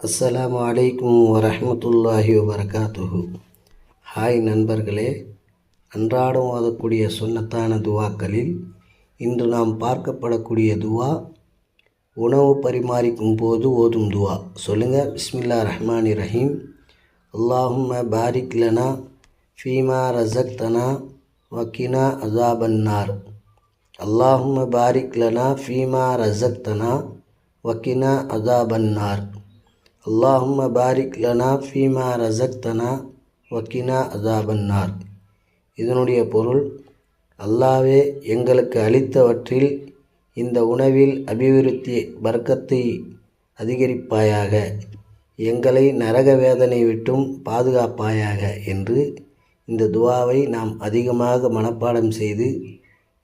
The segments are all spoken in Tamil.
அஸ்ஸலாமு அலைக்கும் வரஹ்மத்துல்லாஹி வபரகாத்துஹு. ஹாய் நண்பர்களே, அன்றாடம் ஓதக்கூடிய சுன்னத்தான துவாக்களில் இன்று நாம் பார்க்கப்படக்கூடிய துவா உணவு பரிமாறிக்கும் போது ஓதும் துவா. சொல்லுங்கள். பிஸ்மில்லாஹிர் ரஹ்மானிர் ரஹீம். அல்லாஹும்ம பாரிக் லனா ஃபீமா ரஸக்தனா வக்கினா அஸாபன்னார். அல்லாஹும்ம பாரிக் லனா ஃபீமா ரஸக்தனா வக்கினா அஸாபன்னார். அல்லாஹும்ம பாரிக் லனா ஃபீமா ரஸக்தனா வக்கினா அஸாபன்னார். இதனுடைய பொருள், அல்லாவே எங்களுக்கு அளித்தவற்றில் இந்த உணவில் அபிவிருத்தி பரக்கத்தை அதிகரிப்பாயாக, எங்களை நரக வேதனை விட்டும் பாதுகாப்பாயாக என்று இந்த துவாவை நாம் அதிகமாக மனப்பாடம் செய்து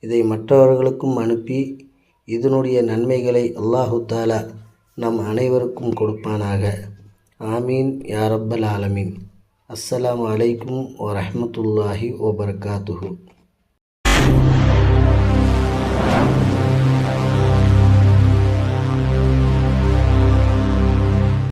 இதை மற்றவர்களுக்கும் அனுப்பி இதனுடைய நன்மைகளை அல்லாஹு தாலா நம் அனைவருக்கும் கொடுப்பானாக. ஆமீன் யா ரப்பல் ஆலமீன். அஸ்ஸலாமு அலைக்கும் வரஹ்மத்துல்லாஹி வபரகாத்துஹு.